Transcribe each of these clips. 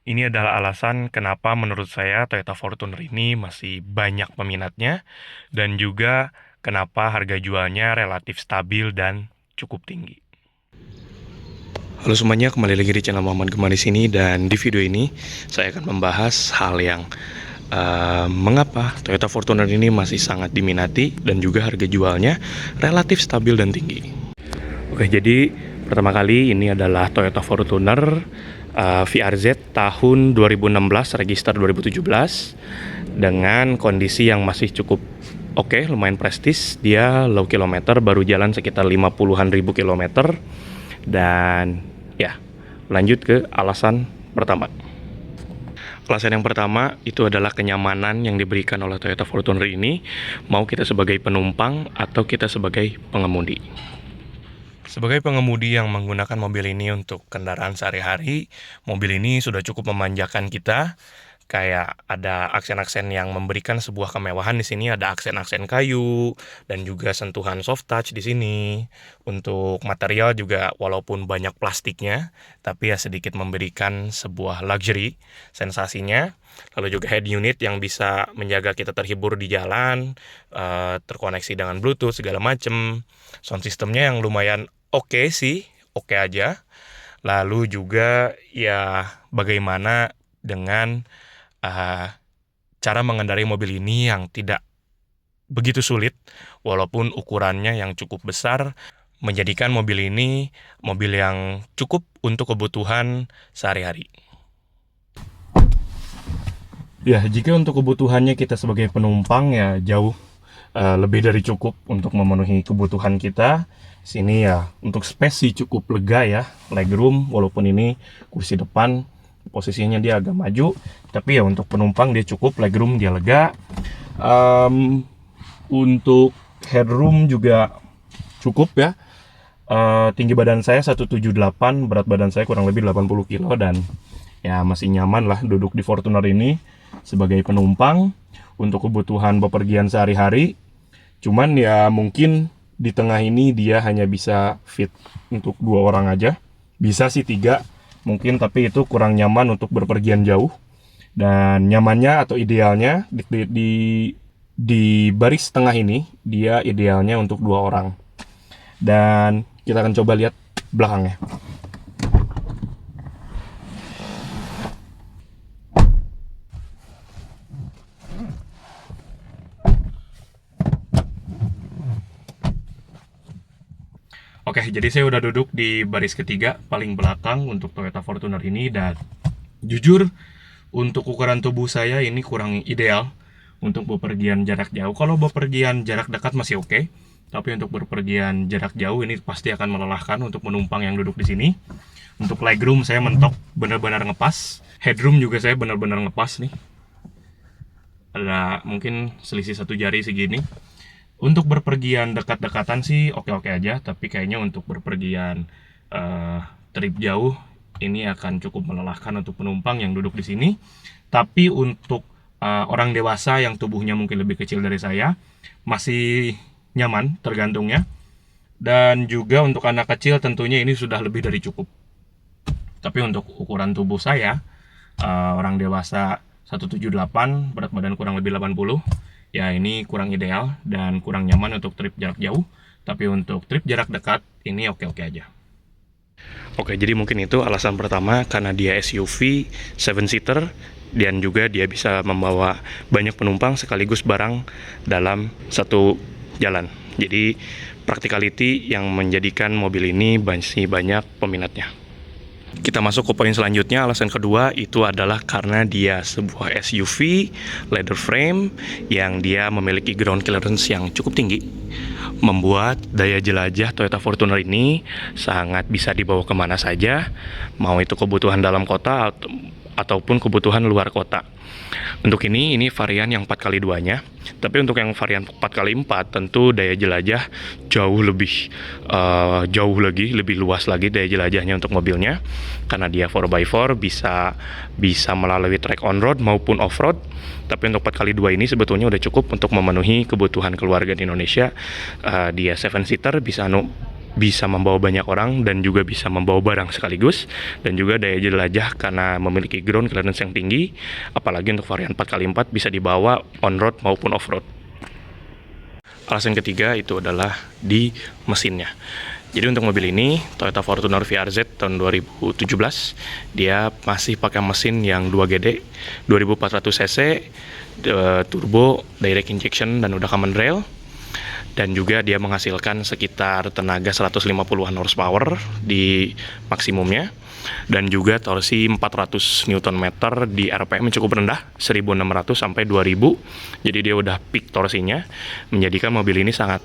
Ini adalah alasan kenapa menurut saya Toyota Fortuner ini masih banyak peminatnya dan juga kenapa harga jualnya relatif stabil dan cukup tinggi. Halo semuanya, kembali lagi di channel Muhammad Gemma di sini, dan di video ini saya akan membahas hal yang mengapa Toyota Fortuner ini masih sangat diminati dan juga harga jualnya relatif stabil dan tinggi. Oke, jadi pertama kali ini adalah Toyota Fortuner VRZ tahun 2016, register 2017, dengan kondisi yang masih cukup oke, lumayan prestis. Dia low kilometer, baru jalan sekitar 50-an ribu kilometer. Dan ya, lanjut ke alasan pertama. Alasan yang pertama itu adalah kenyamanan yang diberikan oleh Toyota Fortuner ini, mau kita sebagai penumpang atau kita sebagai pengemudi. Sebagai pengemudi yang menggunakan mobil ini untuk kendaraan sehari-hari, mobil ini sudah cukup memanjakan kita. Kayak ada aksen-aksen yang memberikan sebuah kemewahan di sini, ada aksen-aksen kayu dan juga sentuhan soft touch di sini. Untuk material juga walaupun banyak plastiknya, tapi ya sedikit memberikan sebuah luxury sensasinya. Lalu juga head unit yang bisa menjaga kita terhibur di jalan, terkoneksi dengan Bluetooth segala macem. Sound systemnya yang lumayan oke sih, oke aja. Lalu juga ya bagaimana dengan cara mengendarai mobil ini yang tidak begitu sulit, walaupun ukurannya yang cukup besar, menjadikan mobil ini mobil yang cukup untuk kebutuhan sehari-hari. Ya, jika untuk kebutuhannya kita sebagai penumpang ya jauh lebih dari cukup untuk memenuhi kebutuhan kita. Sini ya untuk space sih cukup lega ya, legroom, walaupun ini kursi depan posisinya dia agak maju, tapi ya untuk penumpang dia cukup, legroom dia lega. Untuk headroom juga cukup ya. Tinggi badan saya 178, berat badan saya kurang lebih 80 kilo, dan ya masih nyaman lah duduk di Fortuner ini sebagai penumpang untuk kebutuhan bepergian sehari-hari. Cuman ya mungkin di tengah ini dia hanya bisa fit untuk 2 orang aja, bisa sih 3 mungkin, tapi itu kurang nyaman untuk berpergian jauh. Dan nyamannya atau idealnya di baris tengah ini dia idealnya untuk 2 orang. Dan kita akan coba lihat belakangnya. Oke, jadi saya udah duduk di baris ketiga paling belakang untuk Toyota Fortuner ini, dan jujur untuk ukuran tubuh saya ini kurang ideal untuk bepergian jarak jauh. Kalau bepergian jarak dekat masih oke, tapi untuk bepergian jarak jauh ini pasti akan melelahkan untuk penumpang yang duduk di sini. Untuk legroom saya mentok benar-benar ngepas, headroom juga saya benar-benar ngepas nih. Ada mungkin selisih 1 jari segini. Untuk berpergian dekat-dekatan sih oke-oke aja, tapi kayaknya untuk berpergian trip jauh ini akan cukup melelahkan untuk penumpang yang duduk di sini. Tapi untuk orang dewasa yang tubuhnya mungkin lebih kecil dari saya, masih nyaman tergantungnya. Dan juga untuk anak kecil tentunya ini sudah lebih dari cukup. Tapi untuk ukuran tubuh saya, orang dewasa 178, berat badan kurang lebih 80, ya ini kurang ideal dan kurang nyaman untuk trip jarak jauh. Tapi untuk trip jarak dekat ini oke-oke aja. Oke, jadi mungkin itu alasan pertama, karena dia SUV 7-seater dan juga dia bisa membawa banyak penumpang sekaligus barang dalam satu jalan. Jadi practicality yang menjadikan mobil ini masih banyak peminatnya. Kita masuk ke poin selanjutnya. Alasan kedua itu adalah karena dia sebuah SUV leather frame yang dia memiliki ground clearance yang cukup tinggi, membuat daya jelajah Toyota Fortuner ini sangat bisa dibawa kemana saja, mau itu kebutuhan dalam kota ataupun kebutuhan luar kota. Untuk ini varian yang 4x2-nya. Tapi untuk yang varian 4x4 tentu daya jelajah jauh lagi lebih luas lagi daya jelajahnya untuk mobilnya, karena dia 4x4 bisa melalui track on road maupun off road. Tapi untuk 4x2 ini sebetulnya udah cukup untuk memenuhi kebutuhan keluarga di Indonesia. Dia 7-seater, bisa bisa membawa banyak orang dan juga bisa membawa barang sekaligus, dan juga daya jelajah karena memiliki ground clearance yang tinggi, apalagi untuk varian 4x4 bisa dibawa on-road maupun off-road. Alasan ketiga itu adalah di mesinnya. Jadi untuk mobil ini, Toyota Fortuner VRZ tahun 2017, dia masih pakai mesin yang 2GD, 2400 cc, turbo, direct injection, dan udah common rail. Dan juga dia menghasilkan sekitar tenaga 150-an horsepower di maksimumnya. Dan juga torsi 400 Nm di RPM cukup rendah, 1600 sampai 2000. Jadi dia udah peak torsinya, menjadikan mobil ini sangat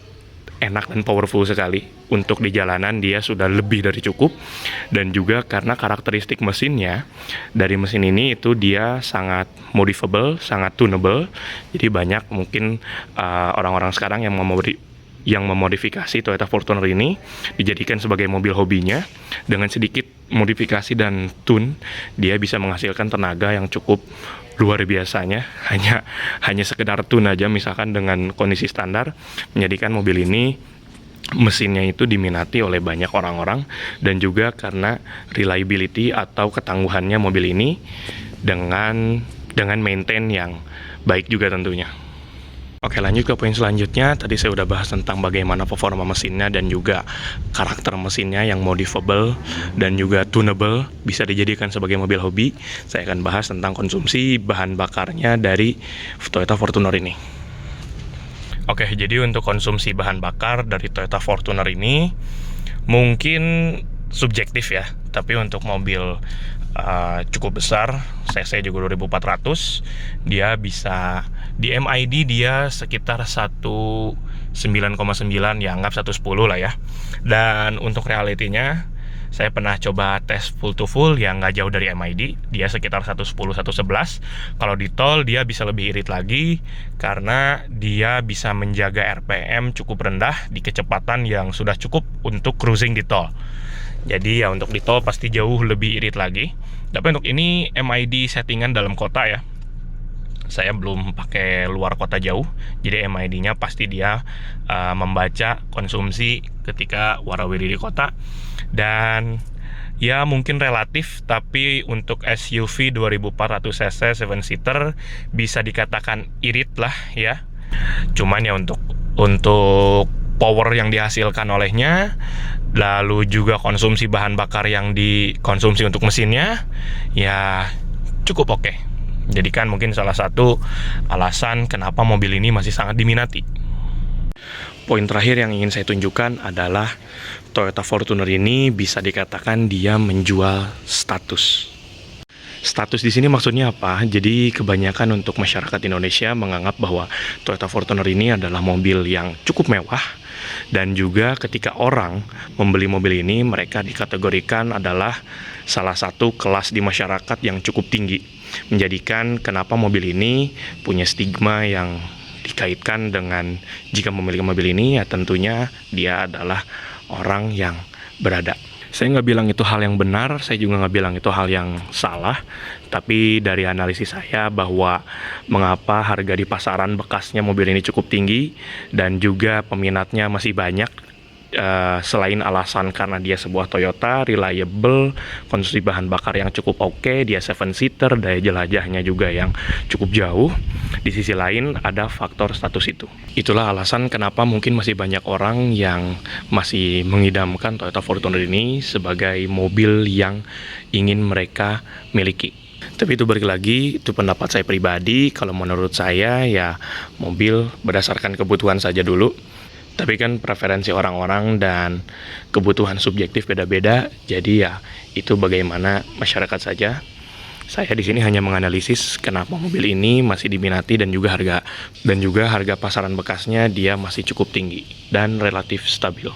enak dan powerful sekali. Untuk di jalanan dia sudah lebih dari cukup. Dan juga karena karakteristik mesinnya, dari mesin ini itu dia sangat modifiable, sangat tunable. Jadi banyak mungkin orang-orang sekarang yang memodifikasi Toyota Fortuner ini dijadikan sebagai mobil hobinya. Dengan sedikit modifikasi dan tune, dia bisa menghasilkan tenaga yang cukup luar biasanya. Hanya sekedar tune aja, misalkan dengan kondisi standar, menjadikan mobil ini mesinnya itu diminati oleh banyak orang-orang. Dan juga karena reliability atau ketangguhannya mobil ini dengan maintain yang baik juga tentunya. Oke, lanjut ke poin selanjutnya. Tadi saya udah bahas tentang bagaimana performa mesinnya dan juga karakter mesinnya yang modifiable dan juga tunable, bisa dijadikan sebagai mobil hobi. Saya akan bahas tentang konsumsi bahan bakarnya dari Toyota Fortuner ini. Oke, jadi untuk konsumsi bahan bakar dari Toyota Fortuner ini mungkin subjektif ya, tapi untuk mobil cukup besar, cc juga 2400, dia bisa di MID dia sekitar 19,9, ya anggap 110 lah ya. Dan untuk realitinya, saya pernah coba tes full to full yang nggak jauh dari MID, dia sekitar 110-111. Kalau di tol dia bisa lebih irit lagi karena dia bisa menjaga RPM cukup rendah di kecepatan yang sudah cukup untuk cruising di tol. Jadi ya untuk di tol pasti jauh lebih irit lagi. Tapi untuk ini MID settingan dalam kota ya, saya belum pakai luar kota jauh. Jadi MID-nya pasti dia membaca konsumsi ketika warawiri di kota. Dan ya mungkin relatif, tapi untuk SUV 2400 cc 7-seater bisa dikatakan irit lah ya. Cuman ya untuk power yang dihasilkan olehnya, lalu juga konsumsi bahan bakar yang dikonsumsi untuk mesinnya, ya cukup oke. Jadi kan mungkin salah satu alasan kenapa mobil ini masih sangat diminati. Poin terakhir yang ingin saya tunjukkan adalah Toyota Fortuner ini bisa dikatakan dia menjual status. Status di sini maksudnya apa? Jadi kebanyakan untuk masyarakat Indonesia menganggap bahwa Toyota Fortuner ini adalah mobil yang cukup mewah. Dan juga ketika orang membeli mobil ini, mereka dikategorikan adalah salah satu kelas di masyarakat yang cukup tinggi. Menjadikan kenapa mobil ini punya stigma yang dikaitkan dengan jika memiliki mobil ini, ya tentunya dia adalah orang yang berada. Saya nggak bilang itu hal yang benar, saya juga nggak bilang itu hal yang salah. Tapi dari analisis saya bahwa mengapa harga di pasaran bekasnya mobil ini cukup tinggi dan juga peminatnya masih banyak, selain alasan karena dia sebuah Toyota, reliable, konsumsi bahan bakar yang cukup oke, dia 7-seater, daya jelajahnya juga yang cukup jauh. Di sisi lain ada faktor status itu. Itulah alasan kenapa mungkin masih banyak orang yang masih mengidamkan Toyota Fortuner ini sebagai mobil yang ingin mereka miliki. Tapi itu balik lagi, itu pendapat saya pribadi. Kalau menurut saya ya mobil berdasarkan kebutuhan saja dulu. Tapi kan preferensi orang-orang dan kebutuhan subjektif beda-beda. Jadi ya itu bagaimana masyarakat saja. Saya di sini hanya menganalisis kenapa mobil ini masih diminati dan juga harga pasaran bekasnya dia masih cukup tinggi dan relatif stabil.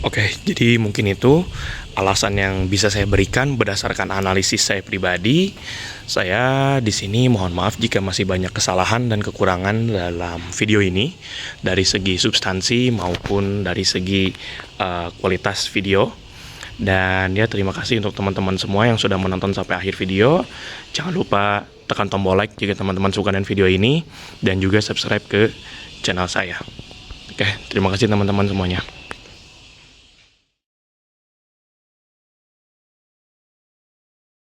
Oke, jadi mungkin itu alasan yang bisa saya berikan berdasarkan analisis saya pribadi. Saya di sini mohon maaf jika masih banyak kesalahan dan kekurangan dalam video ini dari segi substansi maupun dari segi kualitas video. Dan ya terima kasih untuk teman-teman semua yang sudah menonton sampai akhir video. Jangan lupa tekan tombol like jika teman-teman suka dengan video ini dan juga subscribe ke channel saya. Oke, terima kasih teman-teman semuanya.